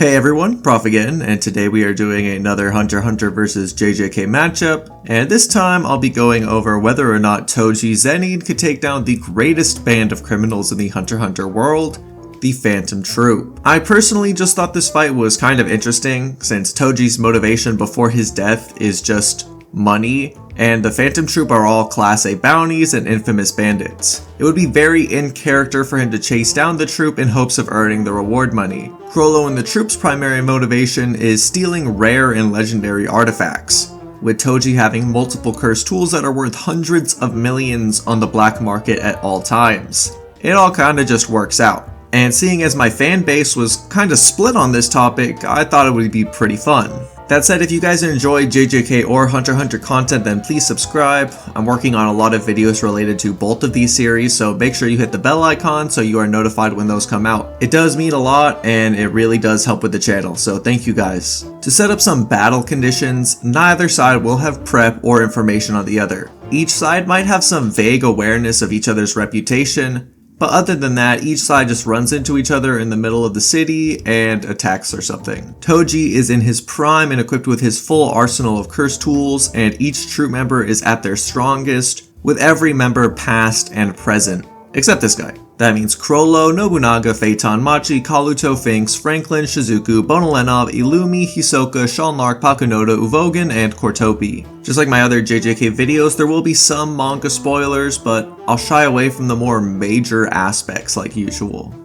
Hey everyone, Prof again, and today we are doing another Hunter x Hunter vs JJK matchup, and this time I'll be going over whether or not Toji Zenin could take down the greatest band of criminals in the Hunter x Hunter world, the Phantom Troupe. I personally just thought this fight was kind of interesting, since Toji's motivation before his death is just money, and the Phantom Troupe are all Class A bounties and infamous bandits. It would be very in character for him to chase down the troupe in hopes of earning the reward money. Chrollo and the troupe's primary motivation is stealing rare and legendary artifacts, with Toji having multiple cursed tools that are worth hundreds of millions on the black market at all times. It all kinda just works out. And seeing as my fan base was kinda split on this topic, I thought it would be pretty fun. That said, if you guys enjoy JJK or Hunter x Hunter content, then please subscribe. I'm working on a lot of videos related to both of these series, so make sure you hit the bell icon so you are notified when those come out. It does mean a lot, and it really does help with the channel, so thank you guys. To set up some battle conditions, neither side will have prep or information on the other. Each side might have some vague awareness of each other's reputation, but other than that, each side just runs into each other in the middle of the city and attacks or something. Toji is in his prime and equipped with his full arsenal of cursed tools, and each troupe member is at their strongest, with every member past and present. Except this guy. That means Chrollo, Nobunaga, Feitan, Machi, Kalluto, Phinks, Franklin, Shizuku, Bonolenov, Illumi, Hisoka, Shalnark, Pakunoda, Uvogin, and Cortopi. Just like my other JJK videos, there will be some manga spoilers, but I'll shy away from the more major aspects like usual.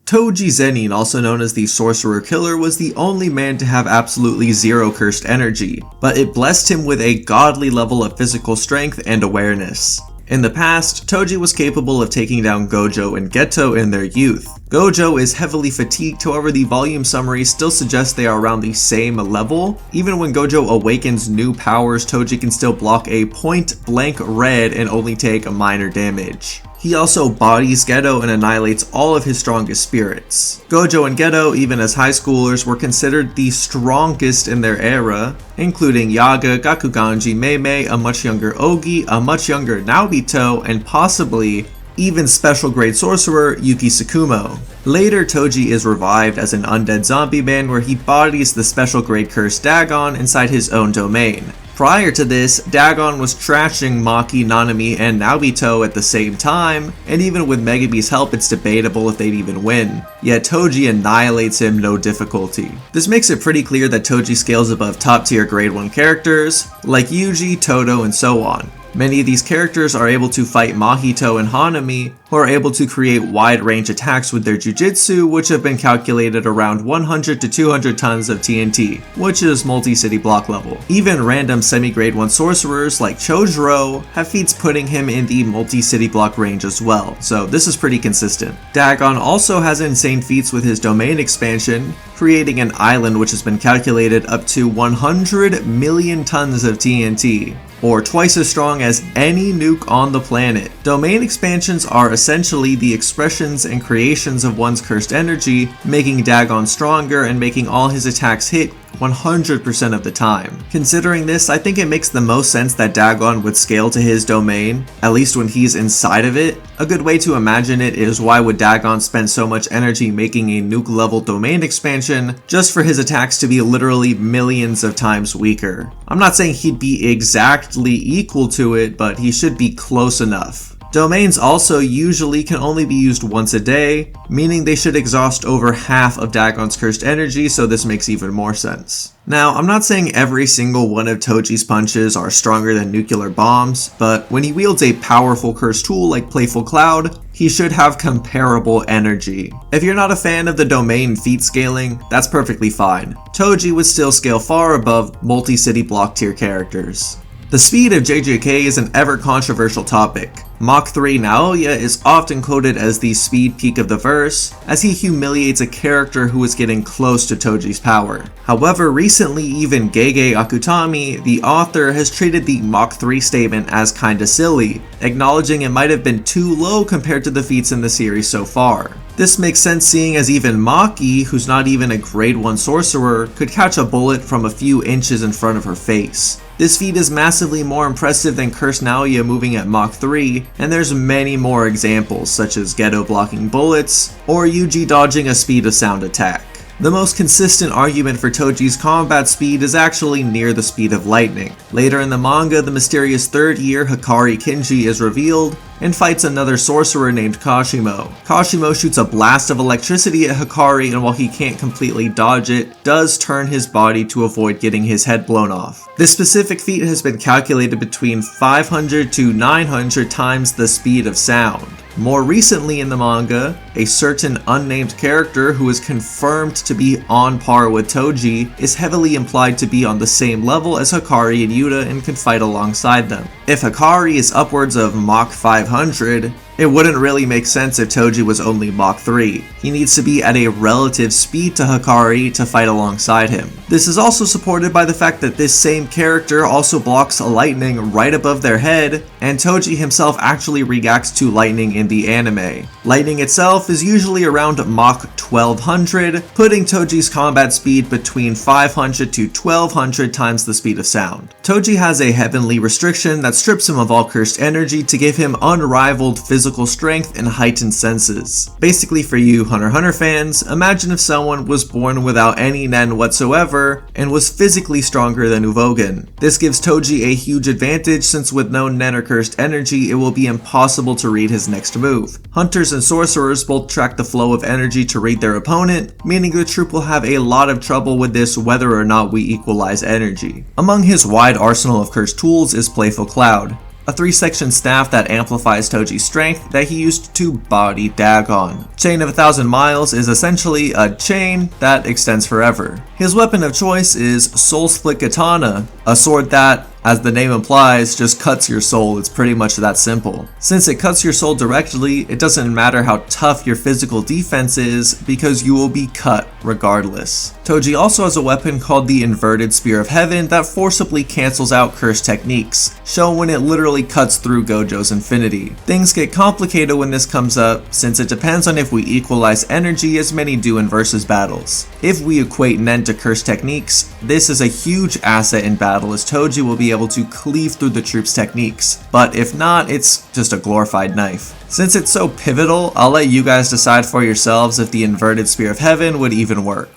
Toji Zenin, also known as the Sorcerer Killer, was the only man to have absolutely zero cursed energy, but it blessed him with a godly level of physical strength and awareness. In the past, Toji was capable of taking down Gojo and Geto in their youth. Gojo is heavily fatigued, however the volume summary still suggests they are around the same level. Even when Gojo awakens new powers, Toji can still block a point-blank red and only take a minor damage. He also bodies Geto and annihilates all of his strongest spirits. Gojo and Geto, even as high schoolers, were considered the strongest in their era, including Yaga, Gakuganji, Meimei, a much younger Ogi, a much younger Naobito, and possibly even special grade sorcerer Yuki Tsukumo. Later, Toji is revived as an undead zombie man where he bodies the special grade cursed Dagon inside his own domain. Prior to this, Dagon was trashing Maki, Nanami, and Naobito at the same time, and even with Megabee's help it's debatable if they'd even win. Yet Toji annihilates him no difficulty. This makes it pretty clear that Toji scales above top tier grade 1 characters, like Yuji, Todo, and so on. Many of these characters are able to fight Mahito and Hanami, who are able to create wide range attacks with their jujutsu, which have been calculated around 100 to 200 tons of TNT, which is multi-city block level. Even random semi-grade 1 sorcerers like Chojuro have feats putting him in the multi-city block range as well, so this is pretty consistent. Dagon also has insane feats with his domain expansion, creating an island which has been calculated up to 100 million tons of TNT, or twice as strong as any nuke on the planet. Domain expansions are essentially the expressions and creations of one's cursed energy, making Dagon stronger and making all his attacks hit 100% of the time. Considering this, I think it makes the most sense that Dagon would scale to his domain, at least when he's inside of it. A good way to imagine it is, why would Dagon spend so much energy making a nuke level domain expansion just for his attacks to be literally millions of times weaker? I'm not saying he'd be exactly equal to it, but he should be close enough. Domains also usually can only be used once a day, meaning they should exhaust over half of Dagon's cursed energy, so this makes even more sense. Now, I'm not saying every single one of Toji's punches are stronger than nuclear bombs, but when he wields a powerful cursed tool like Playful Cloud, he should have comparable energy. If you're not a fan of the domain feat scaling, that's perfectly fine. Toji would still scale far above multi-city block tier characters. The speed of JJK is an ever controversial topic. Mach 3 Naoya is often quoted as the speed peak of the verse, as he humiliates a character who is getting close to Toji's power. However, recently even Gege Akutami, the author, has treated the Mach 3 statement as kinda silly, acknowledging it might have been too low compared to the feats in the series so far. This makes sense, seeing as even Maki, who's not even a grade 1 sorcerer, could catch a bullet from a few inches in front of her face. This feat is massively more impressive than Cursed Naoya moving at Mach 3, and there's many more examples such as Geto blocking bullets, or Yuji dodging a speed of sound attack. The most consistent argument for Toji's combat speed is actually near the speed of lightning. Later in the manga, the mysterious third year Hikari Kinji is revealed and fights another sorcerer named Kashimo. Kashimo shoots a blast of electricity at Hikari, and while he can't completely dodge it, does turn his body to avoid getting his head blown off. This specific feat has been calculated between 500 to 900 times the speed of sound. More recently in the manga, a certain unnamed character who is confirmed to be on par with Toji is heavily implied to be on the same level as Hikari and Yuta and can fight alongside them. If Hikari is upwards of Mach 500, it wouldn't really make sense if Toji was only Mach 3. He needs to be at a relative speed to Hikari to fight alongside him. This is also supported by the fact that this same character also blocks lightning right above their head, and Toji himself actually reacts to lightning in the anime. Lightning itself is usually around Mach 1200, putting Toji's combat speed between 500 to 1200 times the speed of sound. Toji has a heavenly restriction that strips him of all cursed energy to give him unrivaled physical strength and heightened senses. Basically, for you Hunter x Hunter fans, imagine if someone was born without any nen whatsoever and was physically stronger than Uvogin. This gives Toji a huge advantage since with no nen or cursed energy it will be impossible to read his next move. Hunters and sorcerers both track the flow of energy to read their opponent, meaning the troupe will have a lot of trouble with this whether or not we equalize energy. Among his wide arsenal of cursed tools is Playful Cloud, a 3-section staff that amplifies Toji's strength that he used to body Dagon. Chain of 1,000 Miles is essentially a chain that extends forever. His weapon of choice is Soul Split Katana, a sword that, as the name implies, just cuts your soul. It's pretty much that simple. Since it cuts your soul directly, it doesn't matter how tough your physical defense is because you will be cut regardless. Toji also has a weapon called the Inverted Spear of Heaven that forcibly cancels out cursed techniques, shown when it literally cuts through Gojo's infinity. Things get complicated when this comes up since it depends on if we equalize energy as many do in versus battles. If we equate nen to cursed techniques, this is a huge asset in battle as Toji will be able to cleave through the troops' techniques, but if not, it's just a glorified knife. Since it's so pivotal, I'll let you guys decide for yourselves if the Inverted Spear of Heaven would even work.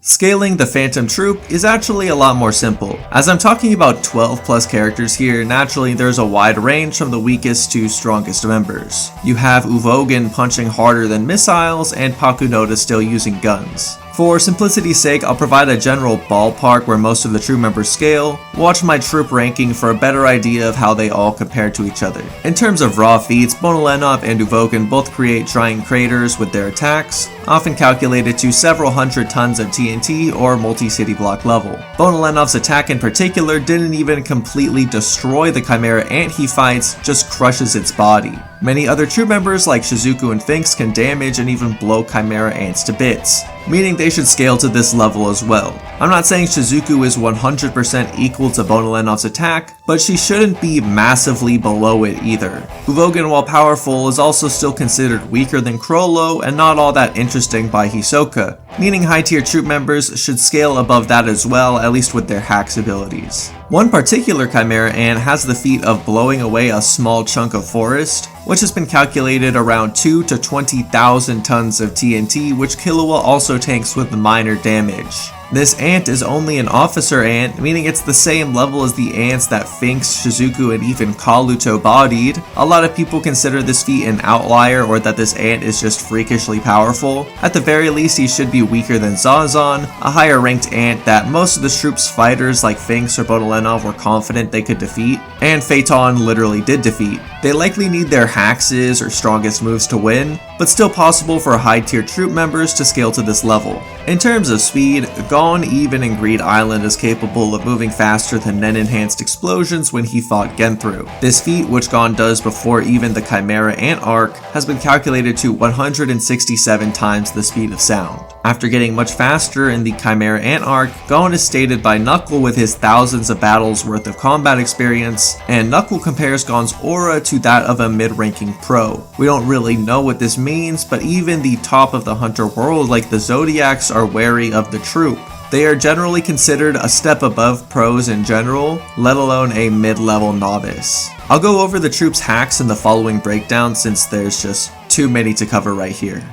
Scaling the Phantom Troupe is actually a lot more simple. As I'm talking about 12 plus characters here, naturally there's a wide range from the weakest to strongest members. You have Uvogin punching harder than missiles and Pakunoda still using guns. For simplicity's sake, I'll provide a general ballpark where most of the troupe members scale. Watch my troupe ranking for a better idea of how they all compare to each other. In terms of raw feats, Bonolenov and Uvogin both create giant craters with their attacks, often calculated to several hundred tons of TNT or multi-city block level. Bonolenov's attack in particular didn't even completely destroy the Chimera ant he fights, just crushes its body. Many other troupe members like Shizuku and Phinks can damage and even blow Chimera ants to bits, meaning they should scale to this level as well. I'm not saying Shizuku is 100% equal to Bonolenov's attack, but she shouldn't be massively below it either. Uvogin, while powerful, is also still considered weaker than Chrollo and not all that interesting by Hisoka, meaning high tier troupe members should scale above that as well, at least with their hacks abilities. One particular Chimera ant has the feat of blowing away a small chunk of forest, which has been calculated around 2 to 20,000 tons of TNT, which Killua also tanks with minor damage. This ant is only an officer ant, meaning it's the same level as the ants that Phinks, Shizuku, and even Kalluto bodied. A lot of people consider this feat an outlier or that this ant is just freakishly powerful. At the very least, he should be weaker than Zazan, a higher ranked ant that most of the troupe's fighters like Phinks or Bonolenov were confident they could defeat, and Feitan literally did defeat. They likely need their haxes or strongest moves to win, but still possible for high tier troupe members to scale to this level. In terms of speed, Gon even in Greed Island is capable of moving faster than Nen enhanced explosions when he fought Genthru. This feat, which Gon does before even the Chimera Ant arc, has been calculated to 167 times the speed of sound. After getting much faster in the Chimera Ant arc, Gon is stated by Knuckle with his thousands of battles worth of combat experience, and Knuckle compares Gon's aura to that of a mid-ranking pro. We don't really know what this means, but even the top of the hunter world like the Zodiacs are wary of the troupe. They are generally considered a step above pros in general, let alone a mid-level novice. I'll go over the Troupe's hacks in the following breakdown since there's just too many to cover right here.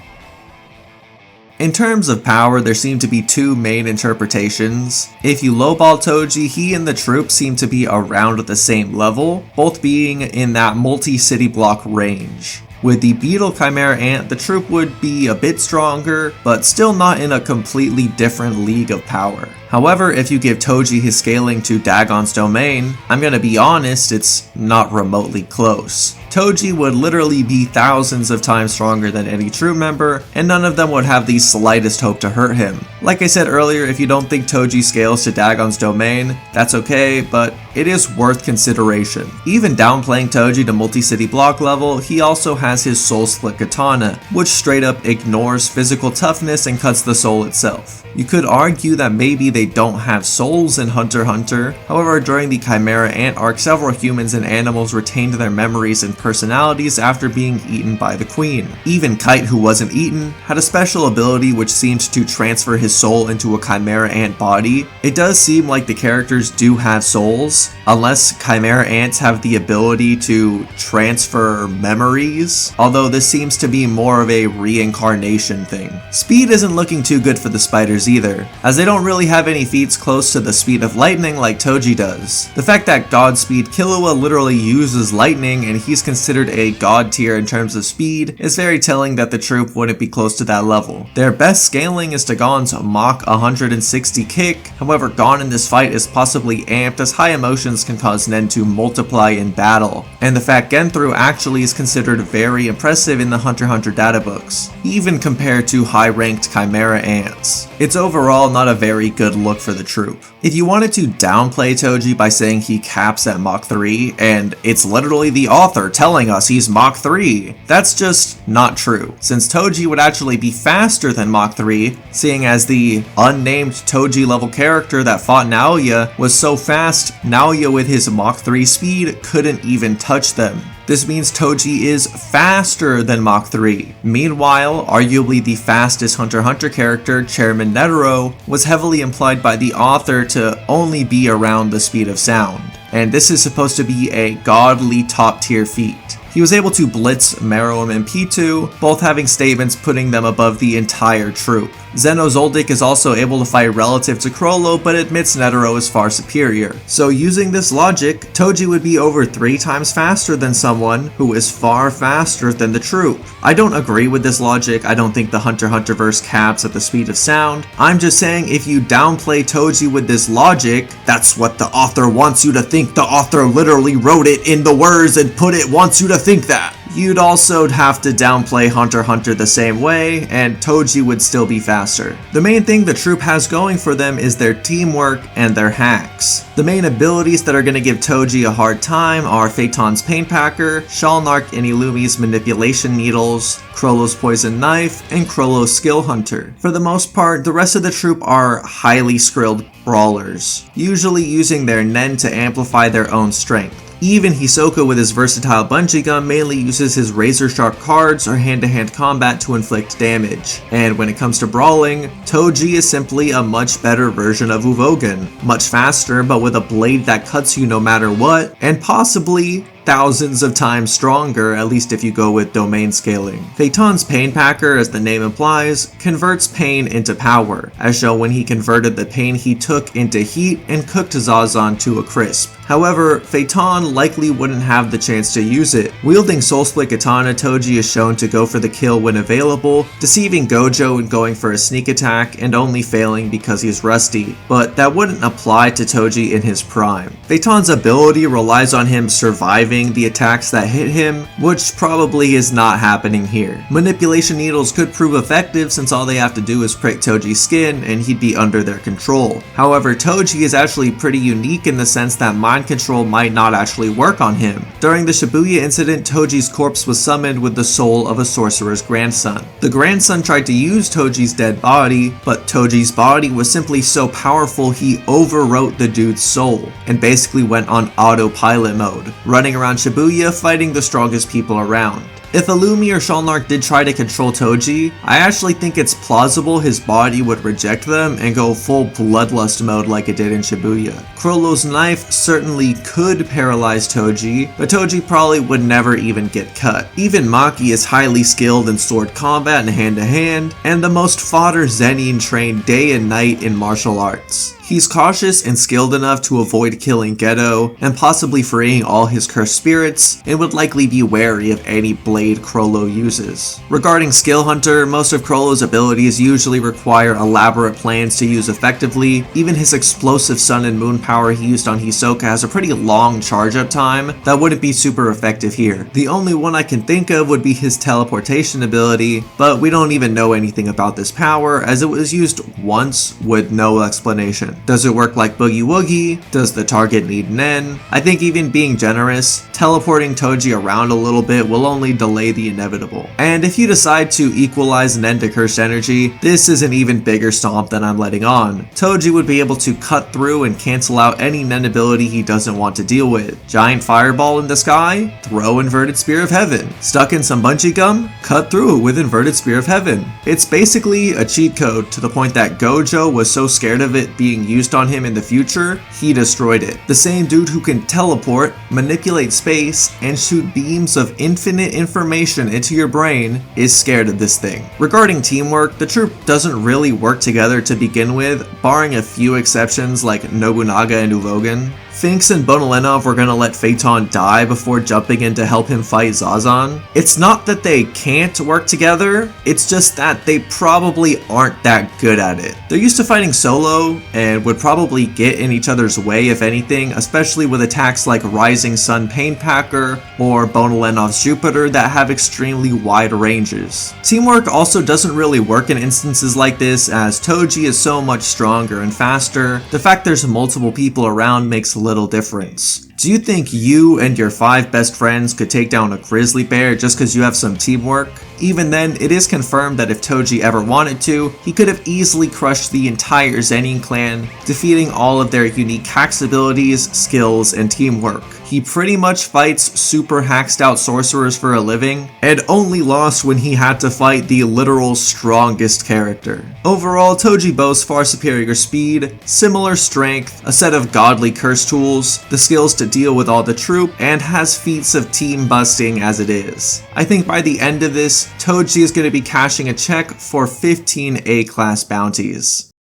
In terms of power, there seem to be two main interpretations. If you lowball Toji, he and the Troupe seem to be around the same level, both being in that multi-city block range. With the Beetle Chimera Ant, the Troupe would be a bit stronger, but still not in a completely different league of power. However, if you give Toji his scaling to Dagon's domain, I'm gonna be honest, it's not remotely close. Toji would literally be thousands of times stronger than any Troupe member, and none of them would have the slightest hope to hurt him. Like I said earlier, if you don't think Toji scales to Dagon's domain, that's okay, but it is worth consideration. Even downplaying Toji to multi-city block level, he also has his Soul Split Katana, which straight up ignores physical toughness and cuts the soul itself. You could argue that maybe they don't have souls in Hunter x Hunter, however during the Chimera Ant arc several humans and animals retained their memories and personalities after being eaten by the queen. Even Kite, who wasn't eaten, had a special ability which seemed to transfer his soul into a Chimera Ant body. It does seem like the characters do have souls, unless Chimera Ants have the ability to transfer memories, although this seems to be more of a reincarnation thing. Speed isn't looking too good for the spiders either, as they don't really have any feats close to the speed of lightning like Toji does. The fact that Godspeed Killua literally uses lightning and he's considered a god tier in terms of speed is very telling that the Troupe wouldn't be close to that level. Their best scaling is Dagon's Mach 160 kick, however Gon in this fight is possibly amped as high emotions can cause Nen to multiply in battle, and the fact Genthru actually is considered very impressive in the Hunter x Hunter databooks, even compared to high-ranked Chimera Ants. It's overall not a very good look for the Troupe. If you wanted to downplay Toji by saying he caps at Mach 3, and it's literally the author telling us he's Mach 3, that's just not true, since Toji would actually be faster than Mach 3, seeing as the unnamed Toji level character that fought Naoya was so fast, Naoya with his Mach 3 speed couldn't even touch them. This means Toji is faster than Mach 3. Meanwhile, arguably the fastest Hunter x Hunter character, Chairman Netero, was heavily implied by the author to only be around the speed of sound, and this is supposed to be a godly top tier feat. He was able to blitz Meruem and Pitou, both having statements putting them above the entire Troupe. Zeno Zoldyck is also able to fight relative to Chrollo, but admits Netero is far superior. So using this logic, Toji would be over 3 times faster than someone who is far faster than the Troupe. I don't agree with this logic. I don't think the Hunter x Hunter verse caps at the speed of sound. I'm just saying if you downplay Toji with this logic, that's what the author wants you to think. The author literally wrote it in the words and wants you to think that. You'd also have to downplay Hunter x Hunter the same way, and Toji would still be faster. The main thing the Troupe has going for them is their teamwork and their hacks. The main abilities that are going to give Toji a hard time are Phaeton's Pain Packer, Shalnark and Illumi's Manipulation Needles, Chrollo's Poison Knife, and Chrollo's Skill Hunter. For the most part, the rest of the Troupe are highly skilled brawlers, usually using their Nen to amplify their own strength. Even Hisoka with his versatile bungee gun mainly uses his razor-sharp cards or hand-to-hand combat to inflict damage. And when it comes to brawling, Toji is simply a much better version of Uvogin. Much faster, but with a blade that cuts you no matter what, and possibly thousands of times stronger, at least if you go with domain scaling. Phaeton's Pain Packer, as the name implies, converts pain into power, as shown when he converted the pain he took into heat and cooked Zazan to a crisp. However, Phaeton likely wouldn't have the chance to use it. Wielding Soul Split Katana, Toji is shown to go for the kill when available, deceiving Gojo and going for a sneak attack and only failing because he's rusty, but that wouldn't apply to Toji in his prime. Phaeton's ability relies on him surviving the attacks that hit him, which probably is not happening here. Manipulation Needles could prove effective since all they have to do is prick Toji's skin and he'd be under their control. However, Toji is actually pretty unique in the sense that mind control might not actually work on him. During the Shibuya Incident, Toji's corpse was summoned with the soul of a sorcerer's grandson. The grandson tried to use Toji's dead body, but Toji's body was simply so powerful he overwrote the dude's soul and basically went on autopilot mode, running around Shibuya fighting the strongest people around. If Illumi or Shalnark did try to control Toji, I actually think it's plausible his body would reject them and go full bloodlust mode like it did in Shibuya. Chrollo's knife certainly could paralyze Toji, but Toji probably would never even get cut. Even Maki is highly skilled in sword combat and hand-to-hand, and the most fodder Zenin trained day and night in martial arts. He's cautious and skilled enough to avoid killing Geto and possibly freeing all his cursed spirits, and would likely be wary of any blade Chrollo uses. Regarding Skill Hunter, most of Chrollo's abilities usually require elaborate plans to use effectively. Even his explosive sun and moon power he used on Hisoka has a pretty long charge up time that wouldn't be super effective here. The only one I can think of would be his teleportation ability, but we don't even know anything about this power as it was used once with no explanation. Does it work like Boogie Woogie? Does the target need an N? I think even being generous, teleporting Toji around a little bit will only delay the inevitable. And if you decide to equalize an end to cursed energy, this is an even bigger stomp than I'm letting on. Toji would be able to cut through and cancel out any Nen ability he doesn't want to deal with. Giant fireball in the sky? Throw inverted spear of heaven. Stuck in some bungee gum? Cut through with inverted spear of heaven. It's basically a cheat code to the point that Gojo was so scared of it being used on him in the future, he destroyed it. The same dude who can teleport, manipulate space, and shoot beams of infinite information into your brain is scared of this thing. Regarding teamwork, the troupe doesn't really work together to begin with, barring a few exceptions like Nobunaga and Uvogin. Phinks and Bonolenov were gonna let Phaeton die before jumping in to help him fight Zazan. It's not that they can't work together, it's just that they probably aren't that good at it. They're used to fighting solo and would probably get in each other's way if anything, especially with attacks like Rising Sun Painpacker or Bonolenov's Jupiter that have extremely wide ranges. Teamwork also doesn't really work in instances like this as Toji is so much stronger and faster. The fact there's multiple people around makes little difference. Do you think you and your 5 best friends could take down a grizzly bear just because you have some teamwork? Even then, it is confirmed that if Toji ever wanted to, he could have easily crushed the entire Zenin clan, defeating all of their unique hacks abilities, skills, and teamwork. He pretty much fights super hacked out sorcerers for a living, and only lost when he had to fight the literal strongest character. Overall, Toji boasts far superior speed, similar strength, a set of godly curse tools, the skills to deal with all the troupe, and has feats of team busting as it is. I think by the end of this, Toji is going to be cashing a check for 15 A-class bounties.